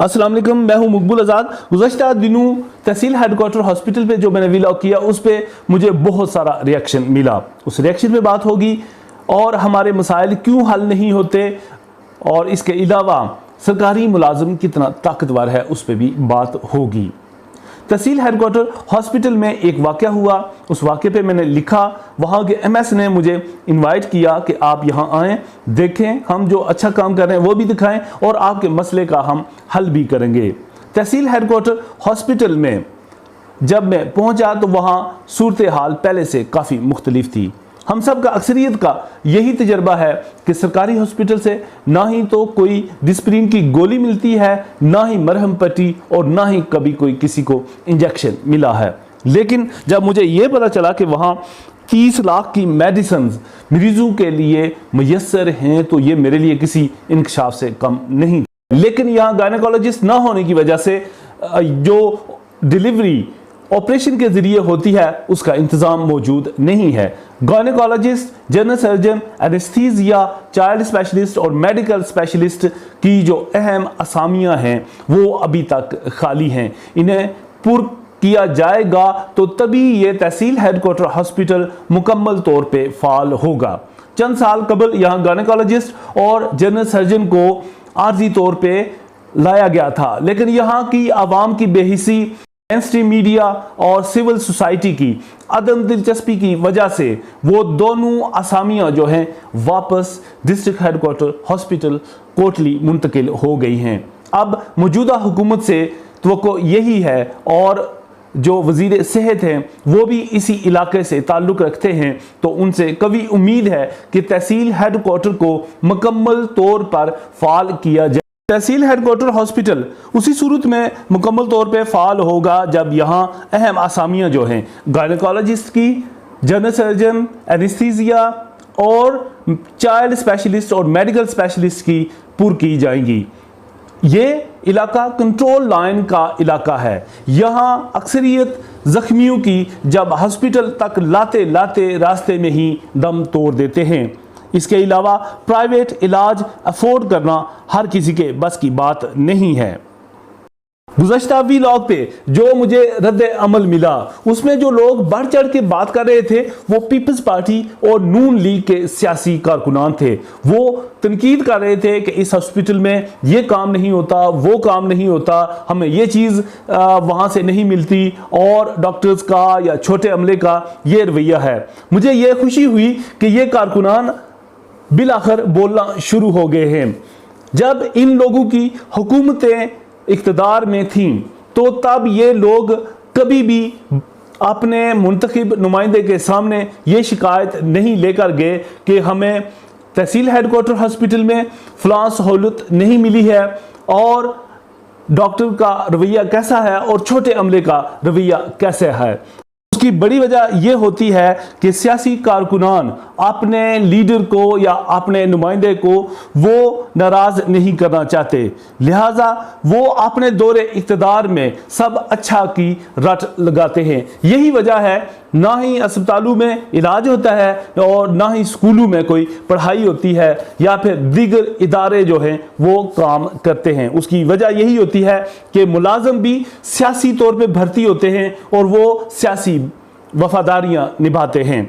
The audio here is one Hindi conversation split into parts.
अस्सलाम वालेकुम, मैं हूं मुकबुल आज़ाद। गुज़श्ता दिनों तहसील हेडक्वार्टर हॉस्पिटल पे जो मैंने व्लॉग किया उस पे मुझे बहुत सारा रिएक्शन मिला। उस रिएक्शन पे बात होगी और हमारे मसाइल क्यों हल नहीं होते और इसके अलावा सरकारी मुलाजिम कितना ताकतवर है उस पर भी बात होगी। तहसील हेडक्वार्टर हॉस्पिटल में एक वाक़या हुआ, उस वाक़े पे मैंने लिखा। वहाँ के एमएस ने मुझे इनवाइट किया कि आप यहाँ आएँ, देखें, हम जो अच्छा काम कर रहे हैं वो भी दिखाएं और आपके मसले का हम हल भी करेंगे। तहसील हेडक्वार्टर हॉस्पिटल में जब मैं पहुँचा तो वहाँ सूरत हाल पहले से काफ़ी मुख्तलिफ थी। हम सब का अक्सरियत का यही तजर्बा है कि सरकारी हॉस्पिटल से ना ही तो कोई डिस्प्रिन की गोली मिलती है, ना ही मरहम पट्टी और ना ही कभी कोई किसी को इंजेक्शन मिला है। लेकिन जब मुझे ये पता चला कि वहाँ 30 लाख की मेडिसिन मरीजों के लिए मुयस्सर हैं तो ये मेरे लिए किसी इंकशाफ से कम नहीं। लेकिन यहाँ गायनेकोलॉजिस्ट ना होने की वजह से जो डिलीवरी ऑपरेशन के जरिए होती है उसका इंतज़ाम मौजूद नहीं है। Gynaecologist, general surgeon, anaesthesia, child specialist और मेडिकल स्पेशलिस्ट की जो अहम असामियां हैं वो अभी तक खाली हैं। इन्हें पुर किया जाएगा तो तभी ये तहसील हेडक्वार्टर हॉस्पिटल मुकम्मल तौर पे फाल होगा। चंद साल कबल यहाँ गायनेकोलॉजिस्ट और जनरल सर्जन को आर्जी तौर पे लाया गया था, लेकिन यहाँ की आवाम की बेहिसी, मेनस्ट्रीम मीडिया और सिविल सोसाइटी की अदम दिलचस्पी की वजह से वो दोनों असामियां जो हैं वापस डिस्ट्रिक्ट हेडक्वार्टर हॉस्पिटल कोटली मुंतकिल हो गई हैं। अब मौजूदा हुकूमत से तवक्को यही है और जो वजीर सेहत हैं वो भी इसी इलाके से ताल्लुक़ रखते हैं, तो उनसे कभी उम्मीद है कि तहसील हेडक्वार्टर को मुकम्मल तौर पर फाल किया जाए। तहसील हेडक्वार्टर हॉस्पिटल उसी सूरत में मुकम्मल तौर पे फाल होगा जब यहाँ अहम असामियाँ जो हैं गायनेकोलॉजिस्ट की, जनरल सर्जन, एनेस्थीसिया और चाइल्ड स्पेशलिस्ट और मेडिकल स्पेशलिस्ट की पुर की जाएंगी। ये इलाका कंट्रोल लाइन का इलाका है। यहाँ अक्सरियत जख्मियों की जब हॉस्पिटल तक लाते लाते रास्ते में ही दम तोड़ देते हैं। इसके अलावा प्राइवेट इलाज अफोर्ड करना हर किसी के बस की बात नहीं है। गुज़श्ता व्लॉग पे जो मुझे रद्द अमल मिला उसमें जो लोग बढ़ चढ़ के बात कर रहे थे वो पीपल्स पार्टी और नून लीग के सियासी कारकुनान थे। वो तनकीद कर रहे थे कि इस हॉस्पिटल में ये काम नहीं होता, वो काम नहीं होता, हमें ये चीज़ वहाँ से नहीं मिलती और डॉक्टर्स का या छोटे अमले का ये रवैया है। मुझे ये खुशी हुई कि ये कारकुनान बिलाखिर बोलना शुरू हो गए हैं। जब इन लोगों की हुकूमतें इक़्तिदार में थीं तो तब ये लोग कभी भी अपने मुंतखब नुमाइंदे के सामने ये शिकायत नहीं लेकर गए कि हमें तहसील हेडक्वार्टर हॉस्पिटल में फ़लाँ सहूलत नहीं मिली है और डॉक्टर का रवैया कैसा है और छोटे अमले का रवैया कैसा है। उसकी बड़ी वजह यह होती है कि सियासी कारकुनान अपने लीडर को या अपने नुमाइंदे को वो नाराज़ नहीं करना चाहते, लिहाजा वो अपने दौरे इक़्तिदार में सब अच्छा की रट लगाते हैं। यही वजह है ना ही अस्पतालों में इलाज होता है और ना ही स्कूलों में कोई पढ़ाई होती है या फिर दीगर इदारे जो हैं वो काम करते हैं। उसकी वजह यही होती है कि मुलाजिम भी सियासी तौर पे भर्ती होते हैं और वो सियासी वफादारियां निभाते हैं।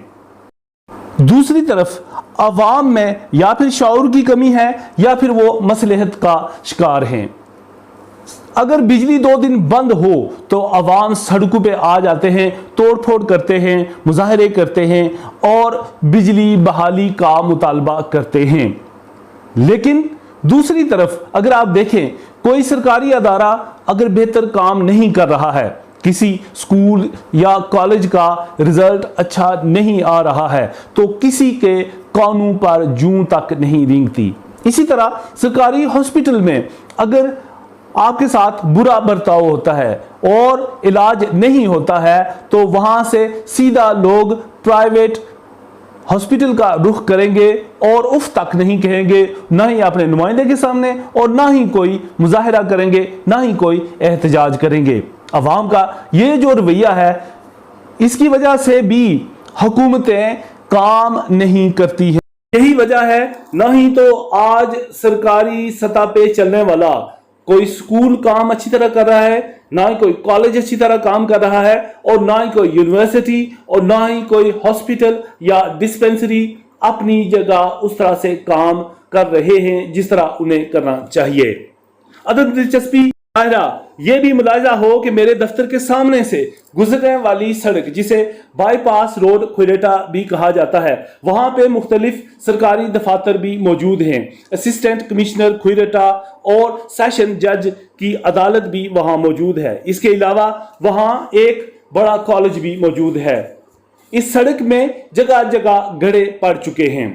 दूसरी तरफ अवाम में या फिर शऊर की कमी है या फिर वो मसलहत का शिकार हैं। अगर बिजली 2 दिन बंद हो तो अवाम सड़कों पे आ जाते हैं, तोड़ फोड़ करते हैं, मुजाहरे करते हैं और बिजली बहाली का मुतालबा करते हैं। लेकिन दूसरी तरफ अगर आप देखें, कोई सरकारी अदारा अगर बेहतर काम नहीं कर रहा है, किसी स्कूल या कॉलेज का रिजल्ट अच्छा नहीं आ रहा है, तो किसी के कानों पर जूं तक नहीं रेंगती। इसी तरह सरकारी हॉस्पिटल में अगर आपके साथ बुरा बर्ताव होता है और इलाज नहीं होता है तो वहां से सीधा लोग प्राइवेट हॉस्पिटल का रुख करेंगे और उफ तक नहीं कहेंगे, ना ही अपने नुमाइंदे के सामने और ना ही कोई मुजाहिरा करेंगे, ना ही कोई एहतजाज करेंगे। अवाम का ये जो रवैया है इसकी वजह से भी हुकूमतें काम नहीं करती हैं। यही वजह है ना ही तो आज सरकारी सतह पे चलने वाला कोई स्कूल काम अच्छी तरह कर रहा है, ना ही कोई कॉलेज अच्छी तरह काम कर रहा है, और ना ही कोई यूनिवर्सिटी और ना ही कोई हॉस्पिटल या डिस्पेंसरी अपनी जगह उस तरह से काम कर रहे हैं जिस तरह उन्हें करना चाहिए। अदर दिलचस्पी यह भी मुलाजा हो कि मेरे दफ्तर के सामने से गुजरने वाली सड़क, जिसे बाईपास रोड खुरेटा भी कहा जाता है, वहां पे मुख्तलिफ सरकारी दफातर भी मौजूद हैं। असिस्टेंट कमिश्नर खुरेटा और सेशन जज की अदालत भी वहां मौजूद है। इसके अलावा वहां एक बड़ा कॉलेज भी मौजूद है। इस सड़क में जगह जगह गड्ढे पड़ चुके हैं,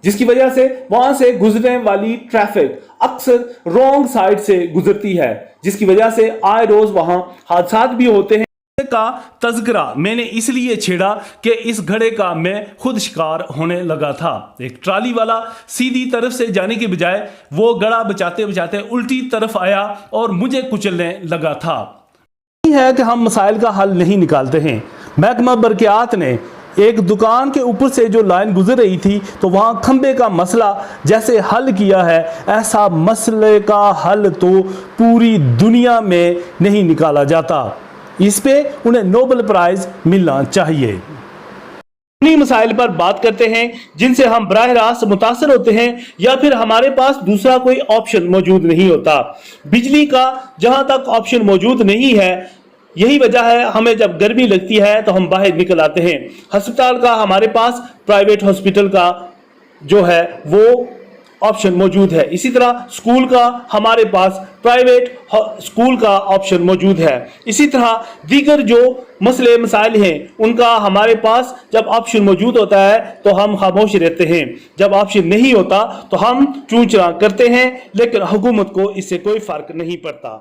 जिसकी वजह से वहां से गुजरने वाली ट्रैफिक अक्सर रॉन्ग साइड से गुजरती है, जिसकी वजह से आए रोज वहां हादसात भी होते हैं। का तज़किरा मैंने इसलिए छेड़ा कि इस घड़े का मैं खुद शिकार होने लगा था। एक ट्राली वाला सीधी तरफ से जाने के बजाय वो गड़ा बचाते बचाते उल्टी तरफ आया और मुझे कुचलने लगा था। है कि हम मसाइल का हल नहीं निकालते हैं। महकमा बरक़ियात ने एक दुकान के ऊपर से जो लाइन गुजर रही थी तो वहां खंबे का मसला जैसे हल किया है, ऐसा मसले का हल तो पूरी दुनिया में नहीं निकाला जाता। इस पे उन्हें नोबेल प्राइज मिलना चाहिए। उन्हीं मसाइल पर बात करते हैं जिनसे हम बराह रास्त मुतासर होते हैं या फिर हमारे पास दूसरा कोई ऑप्शन मौजूद नहीं होता। बिजली का जहां तक ऑप्शन मौजूद नहीं है, यही वजह है हमें जब गर्मी लगती है तो हम बाहर निकल आते हैं। अस्पताल का हमारे पास प्राइवेट हॉस्पिटल का जो है वो ऑप्शन मौजूद है। इसी तरह स्कूल का हमारे पास प्राइवेट स्कूल का ऑप्शन मौजूद है। इसी तरह दीगर जो मसले मसाइल हैं उनका हमारे पास जब ऑप्शन मौजूद होता है तो हम खामोश रहते हैं, जब ऑप्शन नहीं होता तो हम चूं चूं करते हैं, लेकिन हुकूमत को इससे कोई फर्क नहीं पड़ता।